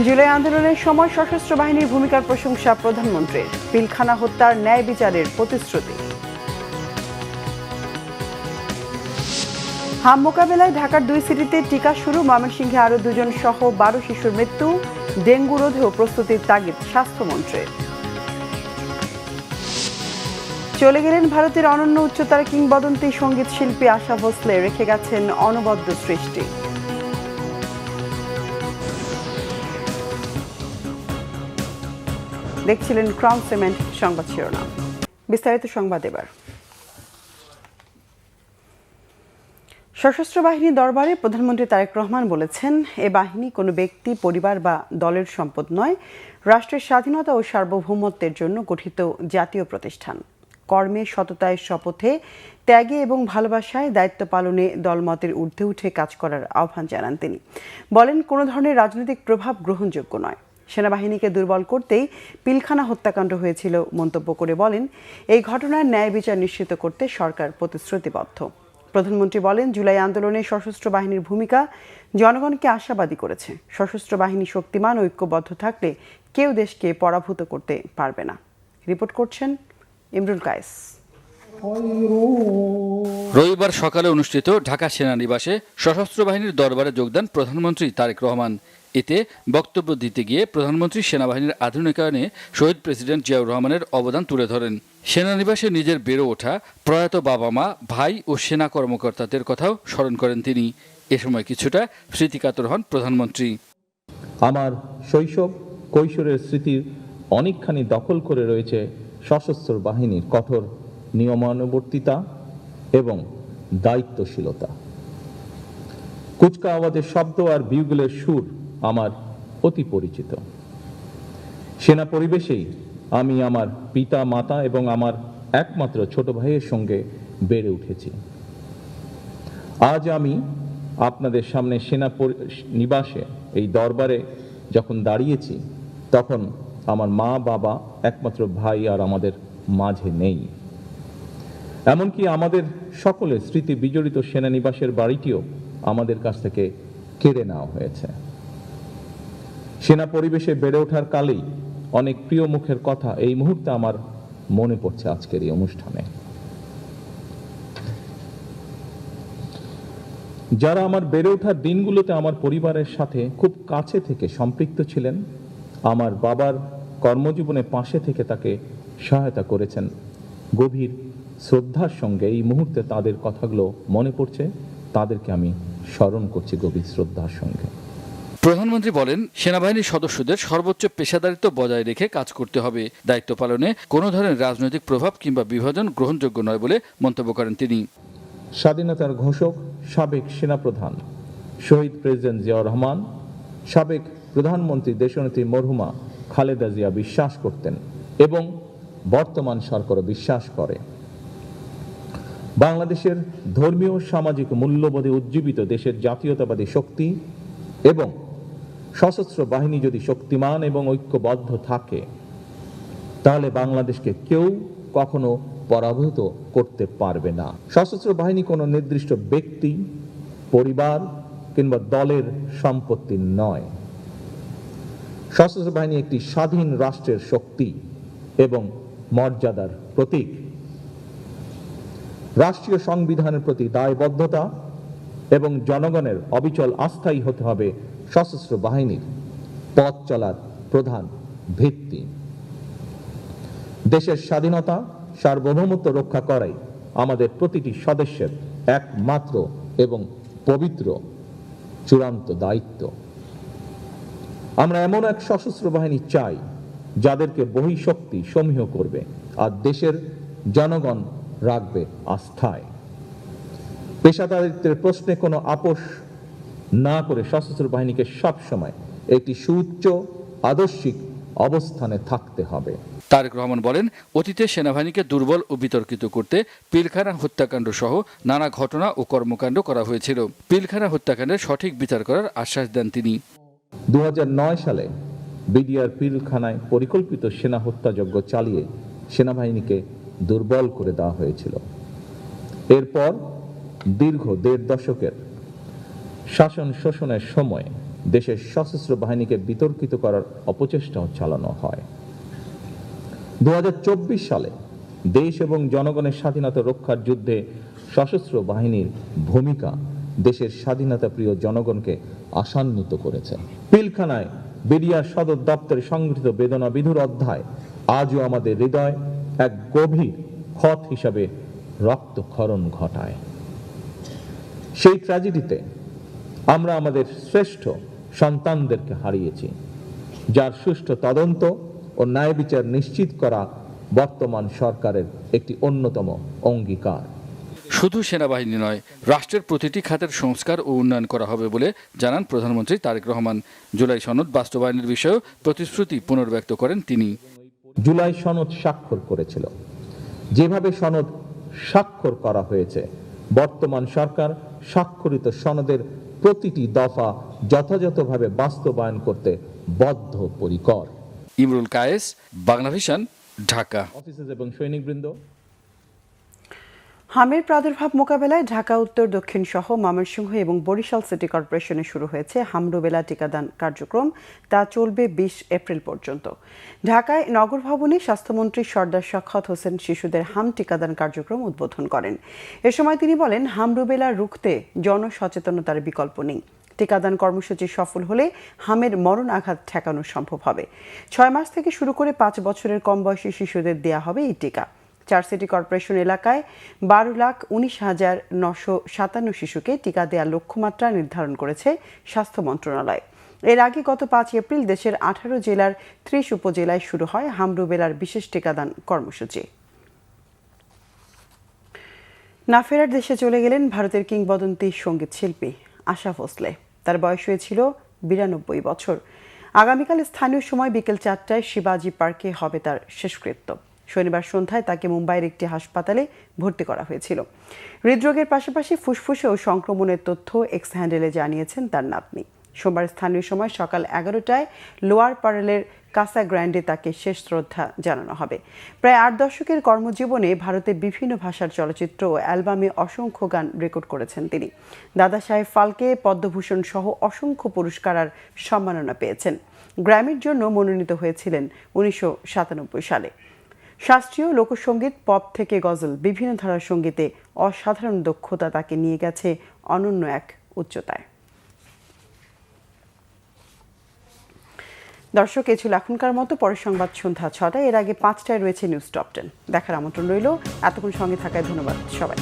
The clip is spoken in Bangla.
জুলাই আন্দোলনের সময় সশস্ত্র বাহিনীর ভূমিকার প্রশংসা প্রধানমন্ত্রীর। পিলখানা হত্যার ন্যায় বিচারের প্রতিশ্রুতি। হাম মোকাবেলায় ঢাকার 2 সিটিতে টিকা শুরু। ময়মনসিংহে আরও 2 জন সহ 12 শিশুর মৃত্যু। ডেঙ্গু রোধেও প্রস্তুতির তাগিদ স্বাস্থ্যমন্ত্রীর। চলে গেলেন ভারতের অনন্য উচ্চতার কিংবদন্তি সঙ্গীত শিল্পী আশা ভোসলে, রেখে গেছেন অনবদ্য সৃষ্টি। দেখছিলেন ক্রাউন সিমেন্ট সংবাদ শিরোনাম। বিস্তারিত সংবাদ এবার। সশস্ত্র বাহিনী দরবারে প্রধানমন্ত্রী তারেক রহমান বলেছেন, এ বাহিনী কোনো ব্যক্তি, পরিবার বা দলের সম্পদ নয়, রাষ্ট্রের স্বাধীনতা ও সার্বভৌমত্বের জন্য গঠিত জাতীয় প্রতিষ্ঠান। কর্মে, সততায়, শপথে, ত্যাগে এবং ভালোবাসায় দায়িত্ব পালনে দলমতের ঊর্ধ্বে উঠে কাজ করার আহ্বান জানান তিনি। বলেন, কোনো ধরনের রাজনৈতিক প্রভাব গ্রহণযোগ্য নয়। সেনাবাহিনীকে দুর্বল করতেই পিলখানা হত্যাকাণ্ড হয়েছিল মন্তব্য করে বলেন, এই ঘটনার ন্যায় বিচার নিশ্চিত করতে সরকার প্রতিশ্রুতিবদ্ধ। প্রধানমন্ত্রী বলেন, জুলাই আন্দোলনে সশস্ত্র বাহিনীর ভূমিকা জনগণকে আশাবাদী করেছে। সশস্ত্র বাহিনী শক্তিমান, ঐক্যবদ্ধ থাকলে কেউ দেশকে পরাভূত করতে পারবে না। রিপোর্ট করছেন ইমরুল কায়েস। রবিবার সকালে অনুষ্ঠিত ঢাকা সেনানিবাসে সশস্ত্র বাহিনীর দরবারে যোগ দেন প্রধানমন্ত্রী তারেক রহমান। এতে বক্তব্য দিতে গিয়ে প্রধানমন্ত্রী সেনাবাহিনীর আধুনিকায়নে শহীদ প্রেসিডেন্ট জিয়াউর রহমানের অবদান তুলে ধরেন। সেনানিবাসে নিজের বেড়ে ওঠা প্রয়াত বাবা মা, ভাই ও সেনা কর্মকর্তাদের কথাও স্মরণ করেন তিনি। এ সময় কিছুটা স্মৃতিকাতর হন প্রধানমন্ত্রী। আমার শৈশব কৈশোরের স্মৃতির অনেকখানি দখল করে রয়েছে সশস্ত্র বাহিনীর কঠোর নিয়মানুবর্তিতা এবং দায়িত্বশীলতা। কুচকাওয়াজের শব্দ আর বিউগলের সুর আমার অতি পরিচিত। সেনা পরিবেশেই আমি আমার পিতা, মাতা এবং আমার একমাত্র ছোট ভাইয়ের সঙ্গে বেড়ে উঠেছি। আজ আমি আপনাদের সামনে সেনা নিবাসে এই দরবারে যখন দাঁড়িয়েছি, তখন আমার মা, বাবা, একমাত্র ভাই আর আমাদের মাঝে নেই। এমনকি আমাদের সকলের স্মৃতি বিজড়িত সেনানিবাসের বাড়িটিও আমাদের কাছ থেকে কেড়ে নেওয়া হয়েছে। সেনা পরিবেশে বেড়ে ওঠার কালেই অনেক প্রিয় মুখের কথা এই মুহূর্তে আমার মনে পড়ছে আজকের এই অনুষ্ঠানে। যারা আমার বেড়ে ওঠার দিনগুলোতে আমার পরিবারের সাথে খুব কাছে থেকে সম্পৃক্ত ছিলেন, আমার বাবার কর্মজীবনে পাশে থেকে তাকে সহায়তা করেছেন, গভীর শ্রদ্ধার সঙ্গে এই মুহূর্তে তাদের কথাগুলো মনে পড়ছে, তাদেরকে আমি স্মরণ করছি গভীর শ্রদ্ধার সঙ্গে। প্রধানমন্ত্রী বলেন, সেনাবাহিনীর সদস্যদের সর্বোচ্চ পেশাদারিত্ব বজায় রেখে কাজ করতে হবে। দায়িত্ব পালনে কোনো ধরনের রাজনৈতিক প্রভাব কিংবা বিভাজন গ্রহণযোগ্য নয় বলে মন্তব্য করেন তিনি। স্বাধীনতার ঘোষক সাবেক সেনাপ্রধান শহীদ প্রেসিডেন্ট জিয়াউর রহমান, সাবেক প্রধানমন্ত্রী দেশনেত্রী মরহুমা খালেদা জিয়া বিশ্বাস করতেন এবং বর্তমান সরকারও বিশ্বাস করে, বাংলাদেশের ধর্মীয় সামাজিক মূল্যবোধে উজ্জীবিত দেশের জাতীয়তাবাদী শক্তি এবং সশস্ত্র বাহিনী যদি শক্তিমান এবং ঐক্যবদ্ধ থাকে, তাহলে বাংলাদেশকে কেউ কখনো পরাভূত করতে পারবে না। সশস্ত্র বাহিনী কোনো নির্দিষ্ট ব্যক্তি, পরিবার কিংবা দলের সম্পত্তি নয়। সশস্ত্র বাহিনী একটি স্বাধীন রাষ্ট্রের শক্তি এবং মর্যাদার প্রতীক। রাষ্ট্রীয় সংবিধানের প্রতি দায়বদ্ধতা এবং জনগণের অবিচল আস্থাই হতে হবে সশস্ত্র বাহিনীর পথ চলার প্রধান ভিত্তি। দেশের স্বাধীনতা, সার্বভৌমত্ব রক্ষা করাই আমাদের প্রতিটি সদস্যের একমাত্র এবং পবিত্র চূড়ান্ত দায়িত্ব। আমরা এমন এক সশস্ত্র বাহিনী চাই যাদেরকে বহিঃশক্তি সমীহ করবে আর দেশের জনগণ রাখবে আস্থায়। পেশাদারিত্বের প্রশ্নে কোনো আপোষ না করে সশস্ত্র বাহিনীকে সবসময় একটি সুউচ্চ আদর্শিক অবস্থানে থাকতে হবে। তারেক রহমান বলেন, অতীতে সেনাবাহিনীকে দুর্বল ও বিতর্কিত করতে পিলখানা হত্যাকাণ্ড সহ নানা ঘটনা ও কর্মকাণ্ড করা হয়েছিল। পিলখানা হত্যাকাণ্ডের সঠিক বিচার করার আশ্বাস দেন তিনি। 2009 সালে বিডিআর পিলখানায় পরিকল্পিত সেনা হত্যাযজ্ঞ চালিয়ে সেনাবাহিনীকে দুর্বল করে দেওয়া হয়েছিল। এরপর দীর্ঘ 1.5 দশকের শাসন শোষণের সময় দেশের সশস্ত্র বাহিনীকে বিতর্কিত করার অপচেষ্টাও চালানো হয়। 2024 সালে দেশ এবং জনগণের স্বাধীনতা রক্ষার যুদ্ধে সশস্ত্র বাহিনীর ভূমিকা দেশের স্বাধীনতা প্রিয় জনগণকে আশান্বিত করেছে। পিলখানায় বিডিআর সদর দপ্তরে সংগঠিত বেদনা বিধুর অধ্যায় আজও আমাদের হৃদয় এক গভীর ক্ষত হিসাবে রক্তক্ষরণ ঘটায়। সেই ট্র্যাজেডিতে আমরা আমাদের শ্রেষ্ঠ সন্তানদেরকে হারিয়েছি, যার সুষ্ঠু তদন্ত ও ন্যায় বিচার নিশ্চিত করা বর্তমান সরকারের একটি অন্যতম অঙ্গীকার। শুধু সেনাবাহিনী নয়, রাষ্ট্রের প্রতিটি খাতের সংস্কার ও উন্নয়ন করা হবে বলে জানান প্রধানমন্ত্রী তারেক রহমান। জুলাই সনদ বাস্তবায়নের বিষয়েও প্রতিশ্রুতি পুনর্ব্যক্ত করেন তিনি। জুলাই সনদ স্বাক্ষর করেছিল, যেভাবে সনদ স্বাক্ষর করা হয়েছে, বর্তমান সরকার স্বাক্ষরিত সনদের প্রতিটি দফা যথাযথভাবে বাস্তবায়ন করতে বদ্ধপরিকর। ইমরুল কায়েস, বাংলাভিশন, ঢাকা। অফিসার এবং সৈনিকবৃন্দ, হামের প্রাদুর্ভাব মোকাবেলায় ঢাকা উত্তর দক্ষিণ সহ ময়মনসিংহ এবং বরিশাল সিটি কর্পোরেশনে শুরু হয়েছে হাম রুবেলা টিকাদান কার্যক্রম। তা চলবে 20 এপ্রিল পর্যন্ত। ঢাকায় নগর ভবনে স্বাস্থ্যমন্ত্রী সর্দার সাখাওয়াত হোসেন শিশুদের হাম টিকাদান কার্যক্রম উদ্বোধন করেন। এ সময় তিনি বলেন, হাম রুবেলা রুখতে জনসচেতনতার বিকল্প নেই। টিকাদান কর্মসূচি সফল হলে হামের মরণ আঘাত ঠেকানো সম্ভব হবে। 6 মাস থেকে শুরু করে 5 বছরের কম বয়সী শিশুদের দেয়া হবে এই টিকা। 4 সিটি কর্পোরেশন এলাকায় 12,19,957 শিশুকে টিকা দেওয়ার লক্ষ্যমাত্রা নির্ধারণ করেছে স্বাস্থ্য মন্ত্রণালয়। এর আগে গত 5 এপ্রিল দেশের 18 জেলার 30 উপজেলায় শুরু হয় হাম রুবেলার বিশেষ টিকাদান কর্মসূচি। না ফেরার দেশে চলে গেলেন ভারতের কিংবদন্তি সঙ্গীত শিল্পী আশা ভোসলে। তার বয়স হয়েছিল 92 বছর। আগামীকাল স্থানীয় সময় বিকেল 4টায় শিবাজি পার্কে হবে তার শেষকৃত্য। শনিবার সন্ধ্যায় তাকে মুম্বাইয়ের একটি হাসপাতালে ভর্তি করা হয়েছিল। হৃদরোগের পাশাপাশি ফুসফুসেও সংক্রমণের তথ্য এক্স হ্যান্ডেলে জানিয়েছেন তার নাতনি। সোমবার স্থানীয় সময় সকাল 11টায় লোয়ার পারেলের কাসা গ্র্যান্ডে তাকে শেষ শ্রদ্ধা জানানো হবে। প্রায় 8 দশকের কর্মজীবনে ভারতের বিভিন্ন ভাষার চলচ্চিত্র ও অ্যালবামে অসংখ্য গান রেকর্ড করেছেন তিনি। দাদা সাহেব ফালকে, পদ্মভূষণ সহ অসংখ্য পুরস্কার আর সম্মাননা পেয়েছেন। গ্র্যামির জন্য মনোনীত হয়েছিলেন 1997 সালে। শাস্ত্রীয়, লোকসঙ্গীত, পপ থেকে গজল, বিভিন্ন ধারার সঙ্গীতে অসাধারণ দক্ষতা তাকে নিয়ে গেছে অনন্য এক উচ্চতায়। দর্শক, এই ছিল এখনকার মতো। পরের সংবাদ সন্ধ্যা 6টায়। এর আগে 5টায় রয়েছে নিউজ টপ 10 দেখার আমন্ত্রণ রইল। এতক্ষণ সঙ্গে থাকায় ধন্যবাদ সবাই।